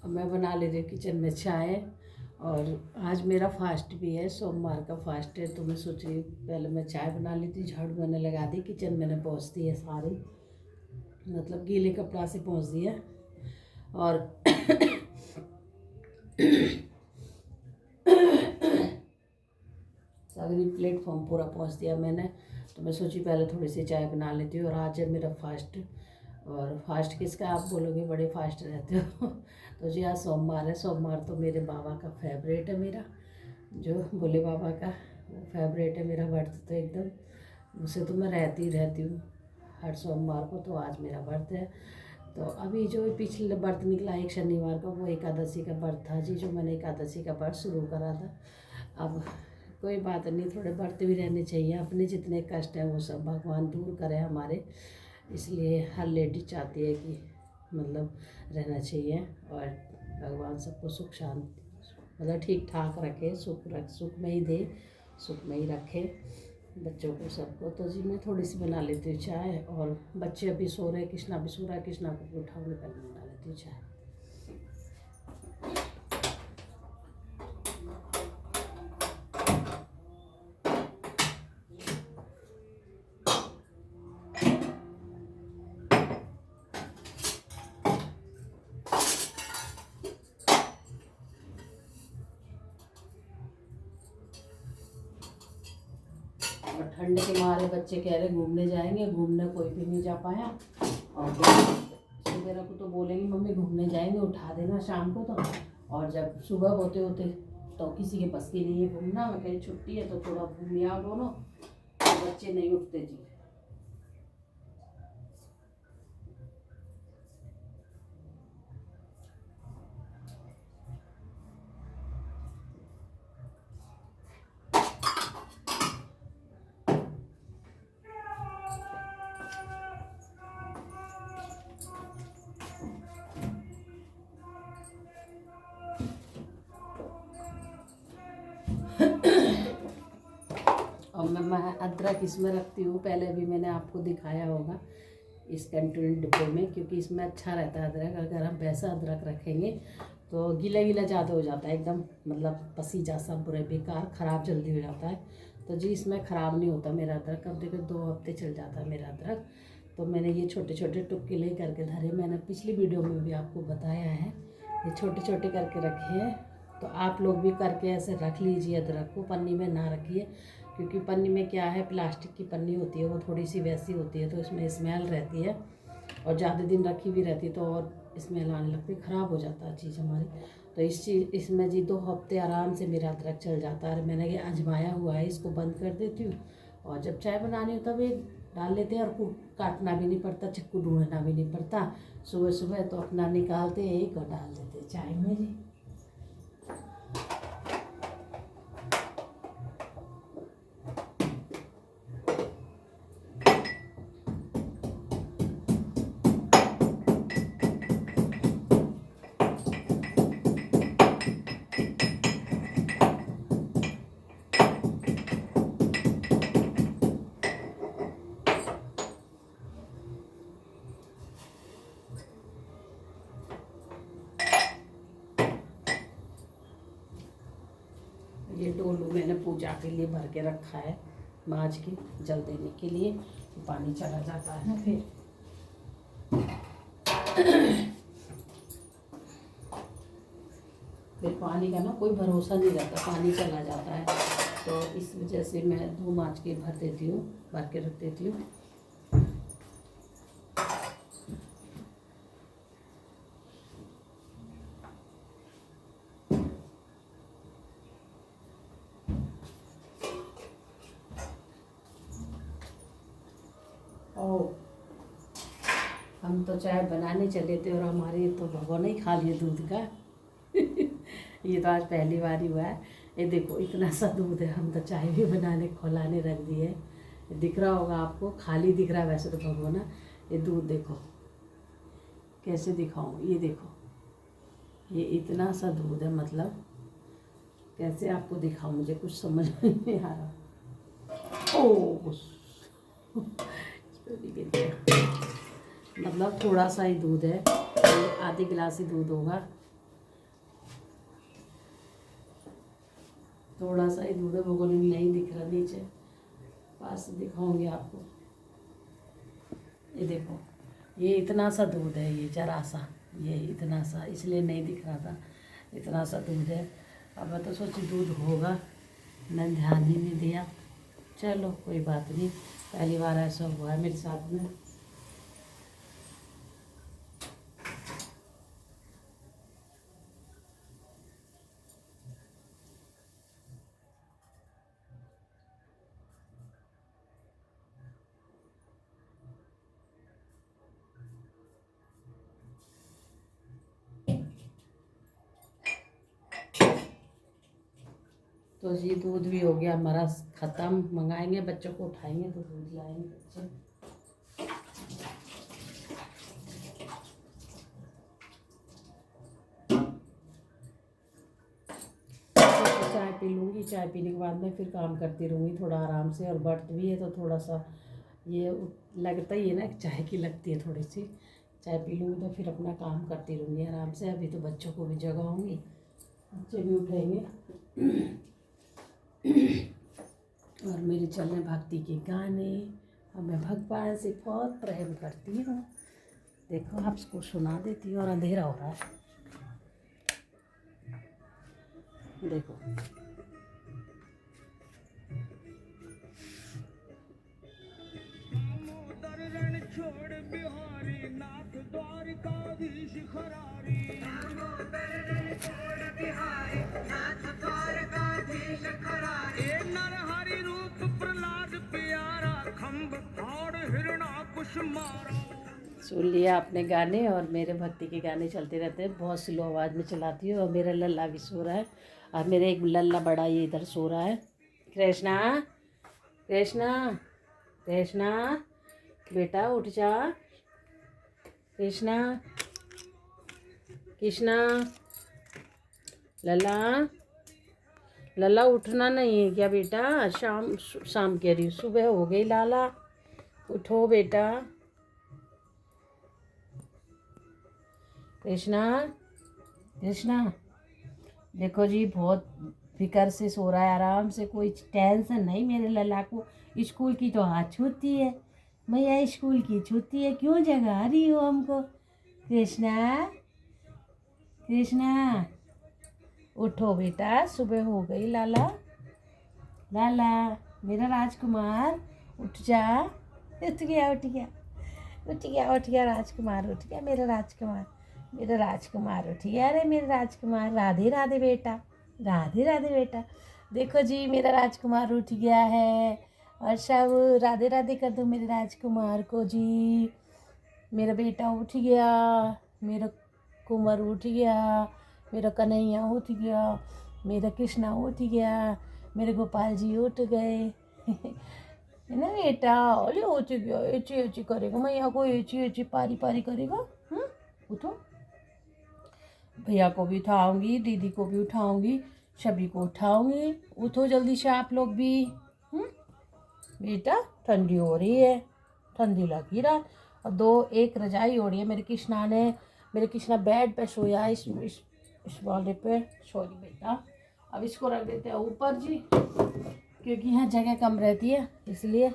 मैं बना ले रही हूँ किचन में चाय। और आज मेरा फास्ट भी है, सोमवार का फास्ट है। तो मैं सोच रही पहले मैं चाय बना लेती, झाड़ू मैंने लगा दी, किचन मैंने पोंछ दी है सारी, मतलब गीले कपड़ा से पोंछ दिया। और सगरी प्लेटफॉर्म पूरा पोंछ दिया मैंने। तो मैं सोची पहले थोड़ी सी चाय बना लेती हूँ। और आज है मेरा फास्ट। और फास्ट किसका आप बोलोगे, बड़े फास्ट रहते हो। तो जी आज सोमवार है। सोमवार तो मेरे बाबा का फेवरेट है, मेरा जो भोले बाबा का फेवरेट है मेरा व्रत। तो एकदम उसे तो मैं रहती हूँ हर सोमवार को। तो आज मेरा व्रत है। तो अभी जो पिछले व्रत निकला एक शनिवार का, वो एकादशी का व्रत था जी, जो मैंने एकादशी का व्रत शुरू करा था। अब कोई बात नहीं, थोड़े व्रत भी रहने चाहिए। अपने जितने कष्ट हैं वो सब भगवान दूर करे हमारे। इसलिए हर लेडी चाहती है कि मतलब रहना चाहिए। और भगवान सबको सुख शांति मतलब ठीक ठाक रखे, सुख में ही दे, सुख में ही रखे बच्चों को सबको। तो जी मैं थोड़ी सी बना लेती हूँ चाय। और बच्चे अभी सो रहे, कृष्णा भी सो रहा है, कृष्णा को भी उठाऊंगी, पहले बना लेती हूँ चाय। और ठंड के मारे बच्चे कह रहे घूमने जाएंगे, घूमने कोई भी नहीं जा पाया। और सुबह को तो बोलेंगे मम्मी घूमने जाएंगे, उठा देना शाम को। तो और जब सुबह होते होते तो किसी के बस की नहीं है घूमना। मैं कहीं छुट्टी है तो थोड़ा घूम आओ दोनों, तो बच्चे नहीं उठते जी। और मैं अदरक इसमें रखती हूँ, पहले भी मैंने आपको दिखाया होगा इस कंटेनर डिब्बे में, क्योंकि इसमें अच्छा रहता है अदरक। अगर हम वैसा अदरक रखेंगे तो गीला गीला ज़्यादा हो जाता है, एकदम मतलब पसीजा सा बुरे बेकार, ख़राब जल्दी हो जाता है। तो जी इसमें ख़राब नहीं होता मेरा अदरक। अब देखो 2 हफ्ते चल जाता है मेरा अदरक। तो मैंने ये छोटे छोटे टुकड़े करके धरे, मैंने पिछली वीडियो में भी आपको बताया है, ये छोटे छोटे करके रखे हैं। तो आप लोग भी करके ऐसे रख लीजिए अदरक को, पन्नी में ना रखिए, क्योंकि पन्नी में क्या है, प्लास्टिक की पन्नी होती है, वो थोड़ी सी वैसी होती है, तो इसमें स्मेल रहती है। और ज़्यादा दिन रखी भी रहती तो और स्मेल आने लगती, ख़राब हो जाता है चीज़ हमारी। तो इसमें जी 2 हफ्ते आराम से मेरा अदरक चल जाता है। मैंने ये आजमाया हुआ है, इसको बंद कर देती हूँ। और जब चाय बनानी हो तब एक डाल लेते हैं, और काटना भी नहीं पड़ता, चक्कू ढूंढना भी नहीं पड़ता। सुबह सुबह तो अपना निकालते हैं एक और डाल देते हैं चाय में जी। ये डोलू मैंने पूजा के लिए भर के रखा है, माज के जल देने के लिए, पानी चला जाता है ना फिर पानी का ना कोई भरोसा नहीं रहता, पानी चला जाता है। तो इस वजह से मैं 2 माज के भर देती हूँ, भर के रख देती हूँ। हम तो चाय बनाने चले थे और हमारे तो भगोना ही खा लिए दूध का। ये तो आज पहली बार ही हुआ है। ये देखो इतना सा दूध है, हम तो चाय भी बनाने खौलाने रख दिए। दिख रहा होगा आपको, खाली दिख रहा है वैसे तो भगोना। ये दूध देखो कैसे दिखाऊं, ये देखो ये इतना सा दूध है, मतलब कैसे आपको दिखाऊं, मुझे कुछ समझ नहीं आ रहा। ओह मतलब थोड़ा सा ही दूध है, आधी गिलास ही दूध होगा। थोड़ा सा ही दूध है, भगोने में नहीं दिख रहा नीचे, पास से दिखाऊंगी आपको। ये देखो, ये इतना सा दूध है, ये जरा सा, ये इतना सा, इसलिए नहीं दिख रहा था। इतना सा दूध है। अब मैं तो सोची दूध होगा, मैं ध्यान ही नहीं दिया। चलो कोई बात नहीं, पहली बार ऐसा हुआ है मेरे साथ में। तो जी दूध भी हो गया हमारा ख़त्म। मंगाएंगे, बच्चों को उठाएंगे तो दूध लाएंगे बच्चे। तो चाय पी लूँगी, चाय पीने के बाद में फिर काम करती रहूँगी थोड़ा आराम से। और व्रत भी है तो थोड़ा सा ये लगता ही है ना, चाय की लगती है थोड़ी सी। चाय पी लूँगी तो फिर अपना काम करती रहूँगी आराम से। अभी तो बच्चों को भी जगाऊँगी, बच्चे भी उठेंगे। और मेरे चल रहे भक्ति के गाने, और मैं भगवान से बहुत प्रेम करती हूँ। देखो आपको सुना देती हूँ। और अंधेरा हो रहा है, देखो। छोड़ बिहारी नाथ द्वारिकाधीश खरारी, छोड़ बिहारी नाथ द्वारिकाधीश खरारी, नरहरि रूप प्रहलाद प्यारा, खम्भ फाड़ हिरणाकुश मारा। सुन लिया आपने गाने, और मेरे भक्ति के गाने चलते रहते हैं। बहुत स्लो आवाज़ में चलाती हूँ। और मेरा लल्ला भी सो रहा है, और मेरे एक लल्ला बड़ा ये इधर सो रहा है। कृष्णा, कृष्णा, कृष्णा बेटा उठ जा। कृष्णा, कृष्णा, लल्ला, लल्ला उठना नहीं है क्या बेटा? शाम शाम कह रही, सुबह हो गई लाला, उठो बेटा। कृष्णा, कृष्णा, देखो जी बहुत फिक्र से सो रहा है, आराम से, कोई टेंशन नहीं मेरे लल्ला को। स्कूल की तो आज छुट्टी है भैया, स्कूल की छुट्टी है, क्यों जगा रही हो हमको? कृष्णा, कृष्णा उठो बेटा, सुबह हो गई लाला, लाला मेरा राजकुमार उठ जा। उठ गया, उठ गया, उठ गया, उठ गया राजकुमार, उठ गया मेरा राजकुमार, मेरा राजकुमार उठ गया। अरे मेरा राजकुमार, राधे राधे बेटा, राधे राधे बेटा। देखो जी मेरा राजकुमार उठ गया है। और सब राधे राधे कर दो मेरे राजकुमार को जी। मेरा बेटा उठ गया, मेरा कुंवर उठ गया, मेरा कन्हैया उठ गया, मेरा कृष्णा उठ गया, मेरे गोपाल जी उठ गए। है ना बेटा? अरे उठ गया, एची एची करेगा मैया को, एची एची पारी पारी करेगा। उठो, भैया को भी उठाऊंगी, दीदी को भी उठाऊंगी, सभी को उठाऊंगी। उठो जल्दी से आप लोग भी। बेटा ठंडी हो रही है, ठंडी लगी रहा। और एक रजाई हो रही है। मेरे कृष्णा बेड पे सोया है, इस वाले पे। सॉरी बेटा, अब इसको रख देते हैं ऊपर जी, क्योंकि यहाँ जगह कम रहती है इसलिए।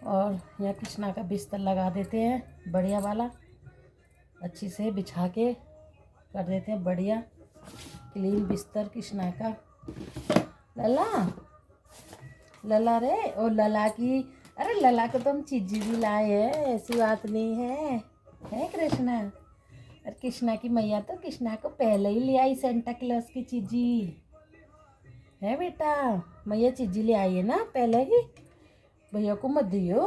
और यहाँ कृष्णा का बिस्तर लगा देते हैं बढ़िया वाला, अच्छी से बिछा के कर देते हैं बढ़िया क्लीन बिस्तर कृष्णा का। लला, लला रे, और लला की, अरे लला को तो हम चीजी भी लाए हैं, ऐसी बात नहीं है कृष्णा। और कृष्णा की मैया तो कृष्णा को पहले ही ले आई सेंटा क्लॉज की चीजी, है बेटा? मैया चीजी ले आई है ना पहले ही। भैया को मत दियो,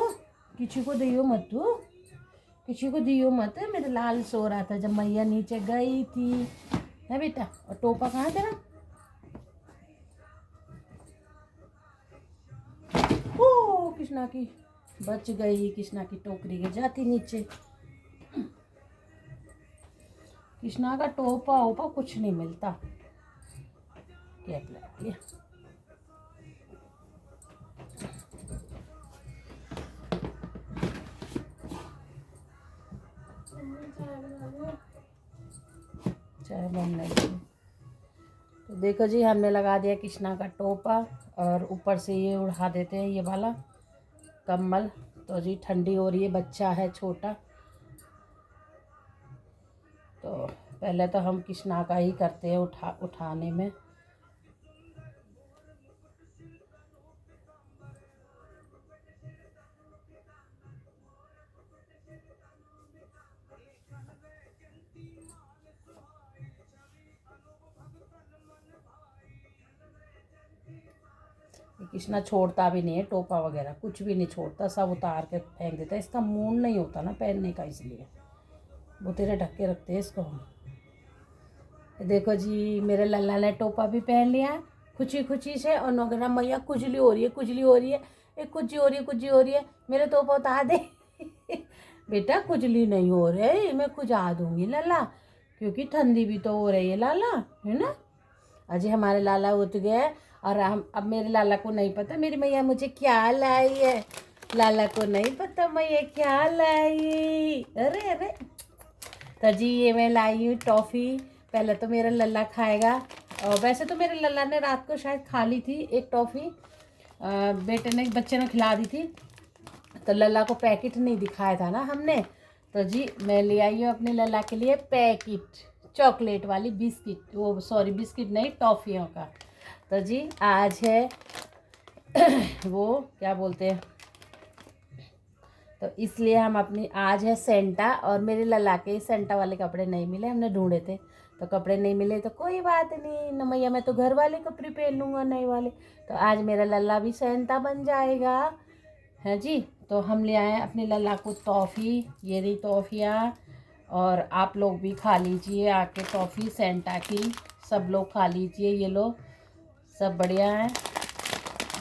किसी को दियो मत, तू किसी को दियो मत। मेरा लाल सो रहा था जब मैया नीचे गई थी, है बेटा? और टोपा कहाँ तेरा? ओ कृष्णा की बच गई, कृष्णा की टोकरी गिर जाती नीचे। कृष्णा का टोपा ओपा कुछ नहीं मिलता। कैप लगा लिया। चाय बनने लगी। तो देखो जी, हमने लगा दिया कृष्णा का टोपा और ऊपर से ये उड़ा देते हैं ये वाला कम्बल। तो जी ठंडी हो रही है, बच्चा है छोटा, तो पहले तो हम कृष्णा का ही करते हैं उठाने में। कृष्णा छोड़ता भी नहीं है, टोपा वगैरह कुछ भी नहीं छोड़ता, सब उतार के फेंक देता है। इसका मूड नहीं होता ना पहनने का, इसलिए वो तेरे ढक के रखते हैं इसको हम। देखो जी, मेरे लल्ला ने टोपा भी पहन लिया है खुशी खुशी से, और नौकरा मैया खुजली हो रही है, खुजली हो रही है, एक खुजी हो रही है, खुजी हो रही है, मेरे टोपा उतार दे। बेटा खुजली नहीं हो रही, मैं खुजा दूंगी लल्ला, क्योंकि ठंडी भी तो हो रही है लाला, है ना। अजय हमारे लाला उठ गए, और हम अब मेरे लाला को नहीं पता मेरी मैया मुझे क्या लाई है। लाला को नहीं पता मैया क्या लाई। अरे अरे, तो जी ये मैं लाई हूँ टॉफ़ी। पहले तो मेरा लल्ला खाएगा, और वैसे तो मेरे लल्ला ने रात को शायद खा ली थी एक टॉफ़ी, बच्चे ने खिला दी थी, तो लल्ला को पैकेट नहीं दिखाया था ना हमने। तो जी मैं ले आई हूँ अपने लल्ला के लिए पैकेट, चॉकलेट वाली बिस्किट, वो सॉरी बिस्किट नहीं, टॉफ़ियों का। तो जी आज है वो क्या बोलते हैं, तो इसलिए हम अपनी आज है सेंटा, और मेरे लल्ला के सेंटा वाले कपड़े नहीं मिले, हमने ढूंढे थे तो कपड़े नहीं मिले, तो कोई बात नहीं न मैया, मैं तो घर वाले कपड़े पहन लूँगा नए वाले। तो आज मेरा लल्ला भी सेंटा बन जाएगा, है जी। तो हम ले आए अपने लल्ला को टॉफ़ी, ये रही टॉफ़ियाँ, और आप लोग भी खा लीजिए आके टॉफ़ी सेंटा की, सब लोग खा लीजिए, ये लो सब बढ़िया है,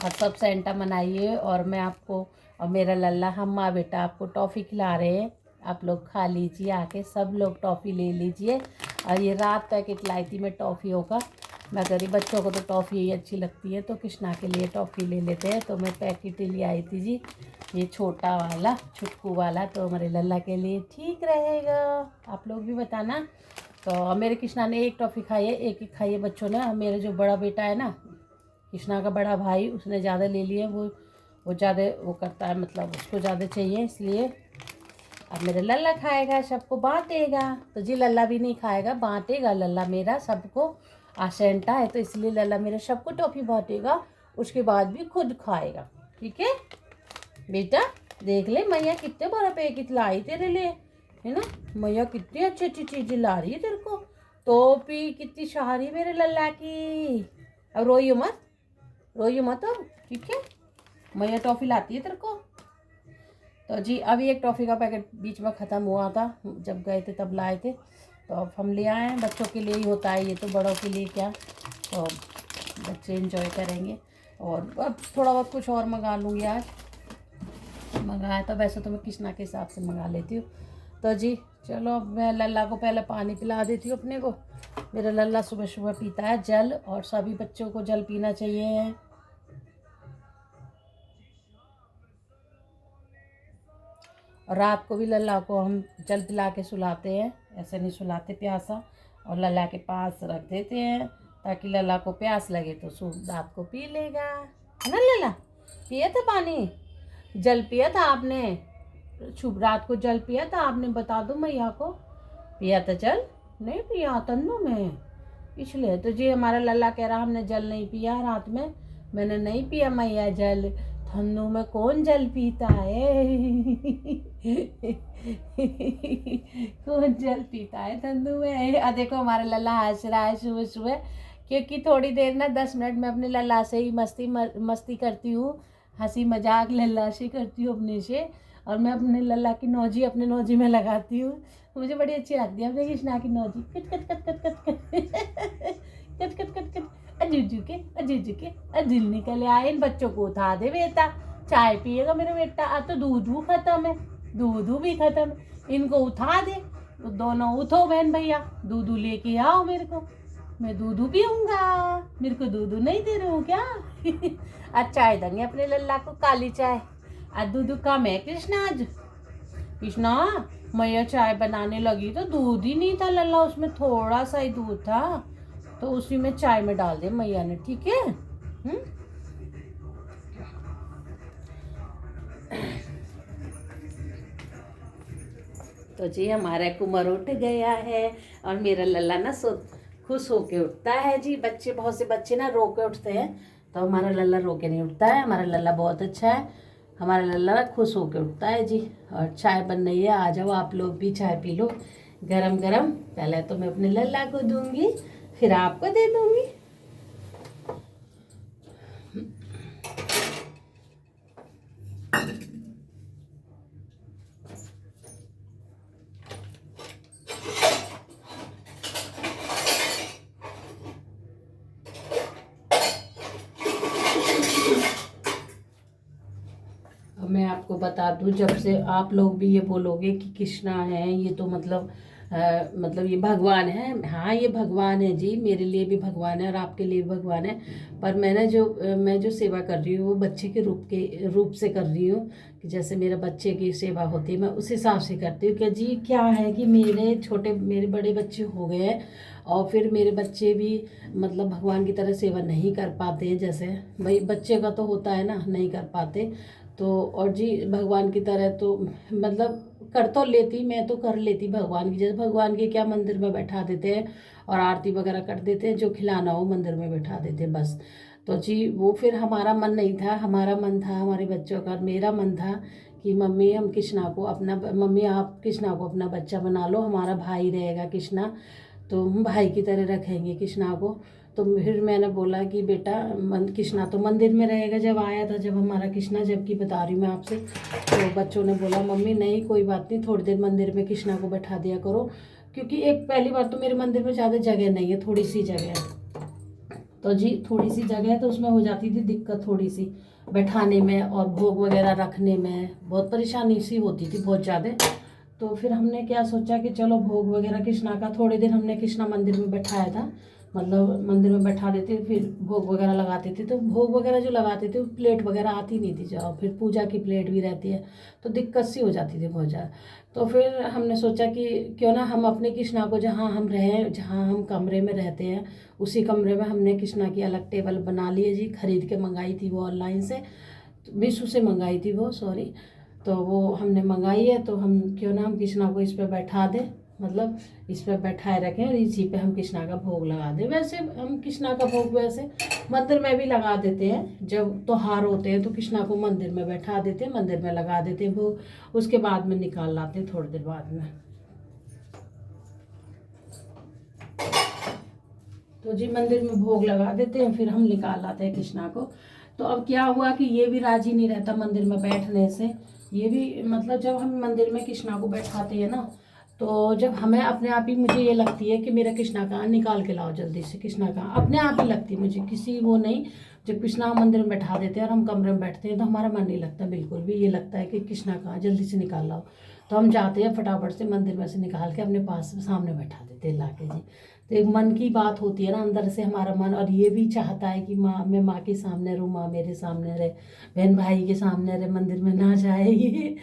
और सब सेंटा मनाइए। और मैं आपको और मेरा लल्ला, हम माँ बेटा आपको टॉफ़ी खिला रहे हैं, आप लोग खा लीजिए आके, सब लोग टॉफ़ी ले लीजिए। और ये रात पैकेट लाई थी मैं टॉफ़ियों का, मैं गरीब बच्चों को तो टॉफ़ी ही अच्छी लगती है, तो कृष्णा के लिए टॉफ़ी ले लेते हैं, तो मैं पैकेट ही ले आई थी जी, ये छोटा वाला छुटकू वाला, तो हमारे लल्ला के लिए ठीक रहेगा। आप लोग भी बताना। तो मेरे कृष्णा ने एक टॉफ़ी खाई है, एक ही खाई है बच्चों ने। मेरे जो बड़ा बेटा है ना, कृष्णा का बड़ा भाई, उसने ज़्यादा ले लिए, वो ज़्यादा वो करता है, मतलब उसको ज़्यादा चाहिए, इसलिए अब मेरा लल्ला खाएगा, सबको बांटेगा। तो जी लल्ला भी नहीं खाएगा, बांटेगा लल्ला मेरा सबको, आसेंटा है तो इसलिए लल्ला मेरा सबको टॉफ़ी बांटेगा, उसके बाद भी खुद खाएगा, ठीक है बेटा। देख ले मैया कितने बड़ा पैकेट लाई तेरे लिए, है ना, मैया कितनी अच्छी अच्छी चीज़ें ला रही है तेरे को, टोपी कितनी सारी मेरे लल्ला की। अब रोइयो मत, रोइयो मत अब, ठीक है, मैया टॉफ़ी लाती है तेरे को। तो जी अभी एक टॉफ़ी का पैकेट बीच में ख़त्म हुआ था, जब गए थे तब लाए थे, तो अब हम ले आए हैं। बच्चों के लिए ही होता है ये, तो बड़ों के लिए क्या, तो बच्चे एंजॉय करेंगे। और अब थोड़ा बहुत कुछ और मंगा लूँगी, आज मंगाया था, वैसे तो मैं कृष्णा के हिसाब से मंगा लेती हूँ। तो जी चलो, अब मैं लल्ला को पहले पानी पिला देती हूँ अपने को। मेरा लल्ला सुबह सुबह पीता है जल, और सभी बच्चों को जल पीना चाहिए। और रात को भी लल्ला को हम जल पिला के सुलाते हैं, ऐसे नहीं सुलाते प्यासा, और लल्ला के पास रख देते हैं ताकि लल्ला को प्यास लगे तो रात को पी लेगा, है ना लल्ला। पिया था पानी, जल पिया था आपने, शुभ रात को जल पिया था आपने, बता दो मैया को, पिया था जल, नहीं पिया तन्नू में पिछले। तो जी हमारा लल्ला कह रहा हमने जल नहीं पिया रात में, मैंने नहीं पिया मैया जल, ठंडू में कौन जल पीता है। कौन जल पीता है ठंडू में। देखो हमारा लल्ला हंस रहा है सुबह सुबह, क्योंकि थोड़ी देर ना 10 मिनट में अपने लल्ला से ही मस्ती करती हूँ, हंसी मजाक लल्ला से करती हूँ अपने से, और मैं अपने लल्ला की नौजी अपने नौजी में लगाती हूँ, मुझे बड़ी अच्छी लगती है अपने कृष्णा की नौजी, कट कट कट कट कट कट कट कट कट अजूजू के अजिल निकल आए। इन बच्चों को उठा दे बेटा, चाय पिएगा मेरा बेटा, अब तो दूध खत्म है, दूध भी खत्म है, इनको उठा दे, तो दोनों उठो बहन भैया, दूध लेके आओ मेरे को, मैं दूध पीऊँगा, मेरे को दूध नहीं दे रहे हो क्या। आज चाय देंगे अपने लल्ला को, काली चाय, आज दूध कम है कृष्णा, आज कृष्णा मैया चाय बनाने लगी तो दूध ही नहीं था लल्ला, उसमें थोड़ा सा ही दूध था, तो उसी में चाय में डाल दे मैया ने, ठीक है। तो जी हमारा कुमार उठ गया है और मेरा लल्ला ना खुश होके उठता है जी। बच्चे, बहुत से बच्चे ना रो के उठते हैं, तो हमारा लल्ला रो के नहीं उठता है। हमारा लल्ला बहुत अच्छा है, हमारा लल्ला ना खुश होके उठता है जी। और चाय बन रही है, आ जाओ आप लोग भी चाय पी लो गरम गरम। पहले तो मैं अपने लल्ला को दूंगी, फिर आपको दे दूंगी। मैं आपको बता दूं, जब से आप लोग भी ये बोलोगे कि कृष्णा है ये तो मतलब ये भगवान है। हाँ ये भगवान है जी, मेरे लिए भी भगवान है और आपके लिए भी भगवान है। पर मैं जो सेवा कर रही हूँ वो बच्चे के रूप से कर रही हूँ, कि जैसे मेरे बच्चे की सेवा होती है मैं उस हिसाब से करती हूँ। कि जी क्या है कि मेरे बड़े बच्चे हो गए हैं और फिर मेरे बच्चे भी मतलब भगवान की तरह सेवा नहीं कर पाते हैं। जैसे भाई बच्चे का तो होता है ना, नहीं कर पाते तो। और जी भगवान की तरह तो मतलब कर तो लेती, मैं तो कर लेती भगवान की। जैसे भगवान के क्या मंदिर में बैठा देते हैं और आरती वगैरह कर देते हैं, जो खिलाना हो मंदिर में बैठा देते हैं बस। तो जी वो फिर हमारा मन नहीं था, हमारा मन था हमारे बच्चों का, मेरा मन था कि मम्मी हम कृष्णा को अपना, मम्मी आप कृष्णा को अपना बच्चा बना लो, हमारा भाई रहेगा कृष्णा, तो हम भाई की तरह रखेंगे कृष्णा को। तो फिर मैंने बोला कि बेटा कृष्णा तो मंदिर में रहेगा। जब आया था, जब हमारा कृष्णा, जबकि बता रही हूँ मैं आपसे, तो बच्चों ने बोला मम्मी नहीं कोई बात नहीं, थोड़ी देर मंदिर में कृष्णा को बैठा दिया करो। क्योंकि एक पहली बार तो मेरे मंदिर में ज़्यादा जगह नहीं है, थोड़ी सी जगह है। तो जी थोड़ी सी जगह है तो उसमें हो जाती थी दिक्कत थोड़ी सी बैठाने में और भोग वगैरह रखने में, बहुत परेशानी सी होती थी बहुत ज़्यादा। तो फिर हमने क्या सोचा कि चलो भोग वगैरह कृष्णा का थोड़े दिन हमने कृष्णा मंदिर में बैठाया था, मतलब मंदिर में बैठा देते, फिर भोग वगैरह लगाते थे। तो भोग वगैरह जो लगाते थे प्लेट वगैरह आती नहीं थी, जाओ फिर पूजा की प्लेट भी रहती है तो दिक्कत सी हो जाती थी बहुत ज़्यादा। तो फिर हमने सोचा कि क्यों ना हम अपने कृष्णा को जहाँ हम रहें, जहाँ हम कमरे में रहते हैं उसी कमरे में हमने कृष्णा की अलग टेबल बना ली है जी। खरीद के मंगाई थी वो ऑनलाइन से, मीशो से मंगाई थी वो, सॉरी। तो वो हमने मंगाई है, तो हम क्यों ना हम कृष्णा को इस पर बैठा दें, मतलब इस पर बैठाए रखें और इसी पे हम कृष्णा का भोग लगा दें। वैसे हम कृष्णा का भोग वैसे मंदिर में भी लगा देते हैं, जब त्योहार होते हैं तो कृष्णा को मंदिर में बैठा देते हैं, मंदिर में लगा देते हैं भोग, उसके बाद में निकाल लाते हैं थोड़ी देर बाद में। तो जी मंदिर में भोग लगा देते हैं, फिर हम निकाल लाते हैं कृष्णा को। तो अब क्या हुआ कि ये भी राजी नहीं रहता मंदिर में बैठने से। ये भी मतलब जब हम मंदिर में कृष्णा को बैठाते हैं ना, तो जब हमें अपने आप ही मुझे ये लगती है कि मेरा कृष्णा कहाँ, निकाल के लाओ जल्दी से कृष्णा कहाँ, अपने आप ही लगती है मुझे, किसी वो नहीं। जब कृष्णा हम मंदिर में बैठा देते हैं और हम कमरे में बैठते हैं तो हमारा मन नहीं लगता बिल्कुल भी, ये लगता है कि कृष्णा कहाँ, जल्दी से निकाल लाओ। तो हम जाते हैं फटाफट से मंदिर में से निकाल के अपने पास सामने बैठा देते हैं ला के जी। तो एक मन की बात होती है ना अंदर से हमारा मन, और ये भी चाहता है कि माँ, मैं माँ के सामने रहूँ, माँ मेरे सामने रहे, बहन भाई के सामने रहे, मंदिर में ना जाए ये।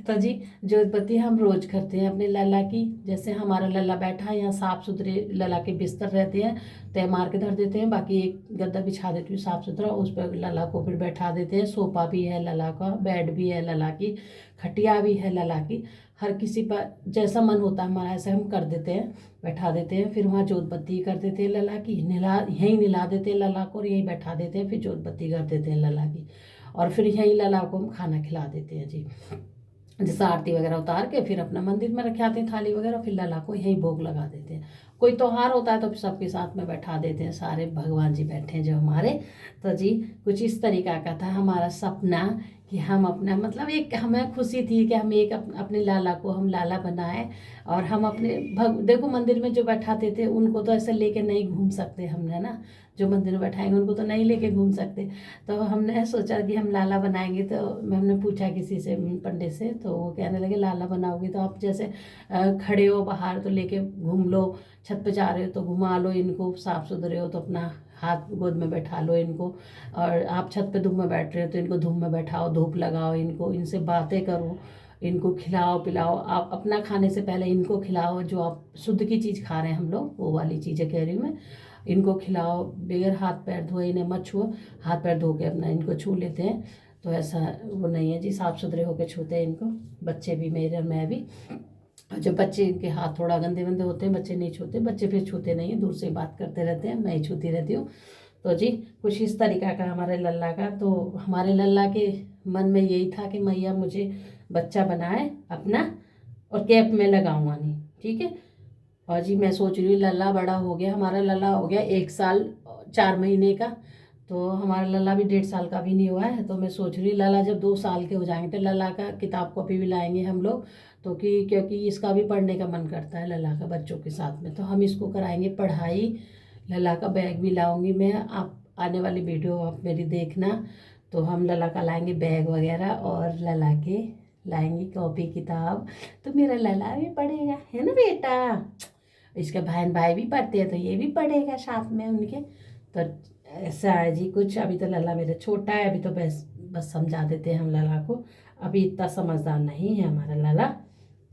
तो जी जोतपत्ती हम रोज करते हैं अपने लल्ला की। जैसे हमारा लल्ला बैठा है यहाँ, साफ सुथरे लल्ला के बिस्तर रहते हैं, तय मार के धर देते हैं, बाकी एक गद्दा बिछा देती हूँ साफ सुथरा, उस पर लल्ला को फिर बैठा देते हैं। सोफा भी है लल्ला का, बेड भी है लल्ला की, खटिया भी है लल्ला की। हर किसी पर जैसा मन होता है हमारा ऐसा हम कर देते हैं, बैठा देते हैं। फिर वहाँ जोत बत्ती कर देते हैं लल्ला की, यहीं निला देते हैं लल्ला को और यहीं बैठा देते हैं, फिर जोत बत्ती कर देते हैं लल्ला की। और फिर यहीं लल्ला को हम खाना खिला देते हैं जी। जैसे आरती वगैरह उतार के फिर अपना मंदिर में रखे आते हैं थाली वगैरह, फिर लल्ला को यहीं भोग लगा देते हैं। कोई त्योहार होता है तो सबके साथ में बैठा देते हैं, सारे भगवान जी बैठे हैं जो हमारे। तो जी कुछ इस तरीका का था हमारा सपना कि हम अपना मतलब एक हमें खुशी थी कि हम एक अपने लाला को हम लाला बनाए। और हम अपने देखो मंदिर में जो बैठाते थे उनको तो ऐसे लेके नहीं घूम सकते हमने ना, जो मंदिर में बैठाएंगे उनको तो नहीं लेके घूम सकते। तो हमने सोचा कि हम लाला बनाएंगे। तो हमने पूछा किसी से, पंडित से, तो वो कहने लगे लाला बनाओगे तो आप जैसे खड़े हो बाहर तो लेके घूम लो, छत पे जा रहे हो तो घुमा लो इनको, साफ सुथरे हो तो अपना हाथ गोद में बैठा लो इनको, और आप छत पे धूप में बैठ रहे हो तो इनको धूप में बैठाओ, धूप लगाओ इनको, इनसे बातें करो, इनको खिलाओ पिलाओ। आप अपना खाने से पहले इनको खिलाओ, जो आप शुद्ध की चीज़ खा रहे हैं हम लोग, वो वाली चीज़ें कह रही हूँ मैं। इनको खिलाओ, बगैर हाथ पैर धोए इन्हें मत छुओ। हाथ पैर धो के अपना इनको छू लेते हैं, तो ऐसा वो नहीं है जी, साफ़ सुथरे होकर छूते हैं इनको, बच्चे भी मेरे और मैं भी। जब बच्चे के हाथ थोड़ा गंदे वंदे होते हैं, बच्चे नहीं छूते, बच्चे फिर छूते नहीं हैं, दूर से बात करते रहते हैं, मैं ही छूती रहती हूँ। तो जी कुछ इस तरीका का हमारे लल्ला का। तो हमारे लल्ला के मन में यही था कि मैया मुझे बच्चा बनाए अपना और कैप में लगाऊंगा नहीं, ठीक है। और जी मैं सोच रही हूँ, लल्ला बड़ा हो गया, हमारा लल्ला हो गया 1 साल 4 महीने का, तो हमारा लल्ला भी 1.5 साल का भी नहीं हुआ है। तो मैं सोच रही हूँ लल्ला जब 2 साल के हो जाएंगे तो लल्ला का किताब कॉपी भी लाएंगे हम लोग, तो क्योंकि इसका भी पढ़ने का मन करता है लल्ला का बच्चों के साथ में, तो हम इसको कराएंगे पढ़ाई। लल्ला का बैग भी लाऊंगी मैं, आप आने वाली वीडियो आप मेरी देखना। तो हम लल्ला का लाएंगे बैग वगैरह, और लल्ला के लाएंगे कॉपी किताब, तो मेरा लल्ला भी पढ़ेगा, है ना बेटा। इसके बहन भाई भी पढ़ते हैं तो ये भी पढ़ेगा साथ में उनके। तो ऐसा है जी कुछ। अभी तो लल्ला मेरा छोटा है, अभी तो बस बस समझा देते हैं हम लल्ला को, अभी इतना समझदार नहीं है हमारा लल्ला,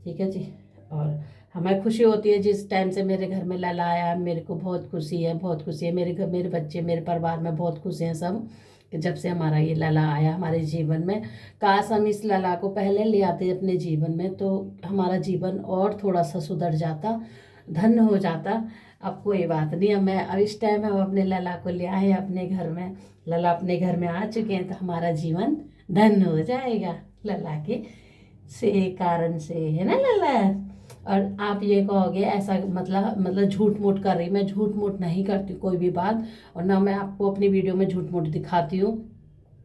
ठीक है जी। और हमें खुशी होती है जिस टाइम से मेरे घर में लल्ला आया, मेरे को बहुत खुशी है, बहुत खुशी है। मेरे घर, मेरे बच्चे, मेरे परिवार में बहुत खुश हैं सब, कि जब से हमारा ये लल्ला आया हमारे जीवन में। काश हम इस लल्ला को पहले ले आते अपने जीवन में, तो हमारा जीवन और थोड़ा सा सुधर जाता, धन्य हो जाता। अब कोई बात नहीं, अब इस टाइम हम अपने लल्ला को ले आए अपने घर में, लल्ला अपने घर में आ चुके हैं, तो हमारा जीवन धन्य हो जाएगा लल्ला के से कारण से, है ना लल्ला। और आप ये कहोगे ऐसा मतलब झूठ मूठ कर रही, मैं झूठ मूठ नहीं करती कोई भी बात, और ना मैं आपको अपनी वीडियो में झूठ मूठ दिखाती हूँ।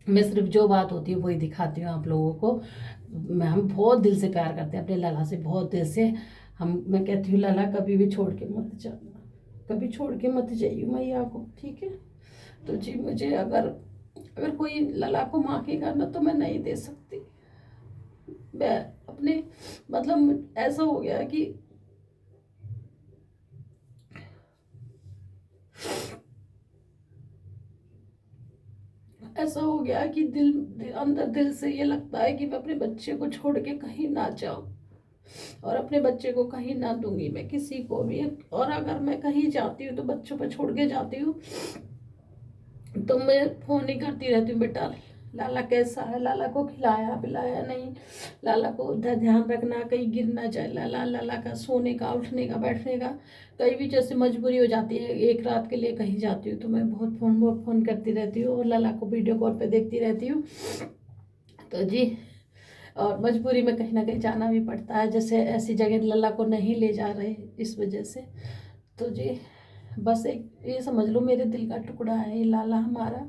मैं सिर्फ जो बात होती है वही दिखाती हूँ आप लोगों को। हम बहुत दिल से प्यार करते हैं अपने लल्ला से, बहुत दिल से। मैं कहती हूँ लल्ला कभी भी छोड़ के मत जाना, कभी छोड़ के मत जाइए मैया को, ठीक है। तो जी मुझे अगर अगर कोई लल्ला को मांगेगा ना, तो मैं नहीं दे सकती। मैं अपने मतलब ऐसा हो गया कि ऐसा हो गया कि अंदर दिल से ये लगता है कि मैं अपने बच्चे को छोड़ के कहीं ना जाऊं, और अपने बच्चे को कहीं ना दूंगी मैं किसी को भी। और अगर मैं कहीं जाती हूँ तो बच्चों पे छोड़ के जाती हूँ, तो मैं फोन ही करती रहती हूँ, बेटा लाला कैसा है, लाला को खिलाया पिलाया नहीं, लाला को उधर ध्यान रखना, कहीं गिर ना जाए लाला, लाला का सोने का उठने का बैठने का। कहीं भी जैसे मजबूरी हो जाती है, एक रात के लिए कहीं जाती हूँ, तो मैं बहुत फ़ोन करती रहती हूँ, और लाला को वीडियो कॉल पे देखती रहती हूँ। तो जी, और मजबूरी में कहीं ना कहीं जाना भी पड़ता है, जैसे ऐसी जगह लल्ला को नहीं ले जा रहे इस वजह से। तो जी बस एक ये समझ लो मेरे दिल का टुकड़ा है ये लाला हमारा।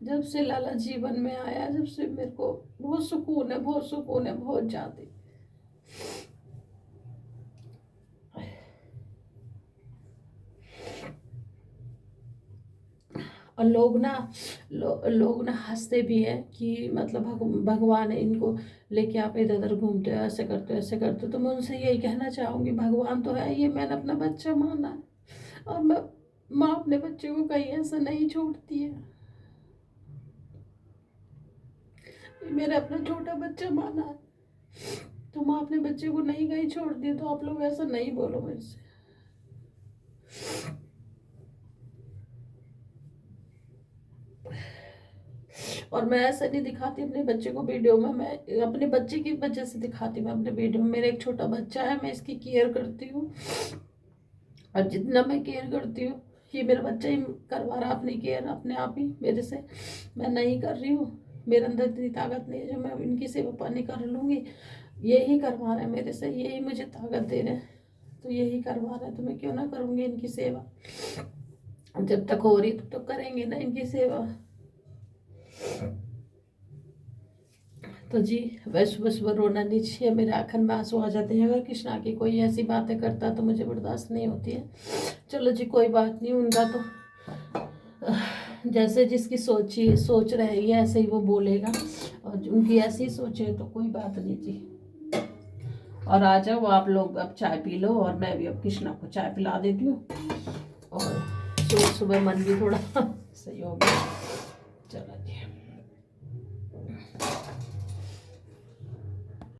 जब से लाला जीवन में आया, जब से मेरे को बहुत सुकून है, बहुत सुकून है, बहुत ज़्यादा। और लोग ना हंसते भी हैं कि मतलब भगवान है, इनको लेके आप इधर उधर घूमते हो, ऐसे करते हो ऐसे करते हो। तो मैं उनसे यही कहना चाहूँगी, भगवान तो है, ये मैंने अपना बच्चा माना है, और मैं माँ अपने बच्चे को कहीं ऐसा नहीं छोड़ती है। ये मेरा अपना छोटा बच्चा माना है, तो माँ अपने बच्चे को नहीं कहीं छोड़ती है। तो आप लोग ऐसा नहीं बोलो मेरे से। और मैं ऐसा नहीं दिखाती अपने बच्चे को वीडियो में, मैं अपने बच्चे की वजह से दिखाती हूँ। मैं अपने वीडियो में, मेरा एक छोटा बच्चा है, मैं इसकी केयर करती हूँ, और जितना मैं केयर करती हूँ ये मेरा बच्चा ही करवा रहा अपनी केयर अपने आप ही मेरे से। मैं नहीं कर रही हूँ, मेरे अंदर इतनी ताकत नहीं है जो मैं इनकी सेवा पानी कर लूँगी। यही करवा रहे हैं मेरे से, यही मुझे ताकत दे रहे हैं, तो यही करवा रहे हैं, तो मैं क्यों ना करूँगी इनकी सेवा। जब तक हो रही तब तक करेंगे ना इनकी सेवा। तो जी बस बस वो रोना नहीं चाहिए, मेरे आँखन में आंसू आ जाते हैं अगर कृष्णा की कोई ऐसी बातें करता, तो मुझे बर्दाश्त नहीं होती है। चलो जी कोई बात नहीं, उनका तो जैसे जिसकी सोच रहेगी ऐसे ही वो बोलेगा, और उनकी ऐसी सोच है तो कोई बात नहीं जी। और आ जाओ आप लोग, अब चाय पी लो, और मैं भी अब कृष्णा को चाय पिला देती हूँ, और सुबह सुबह मन भी थोड़ा सही हो गया। चलो।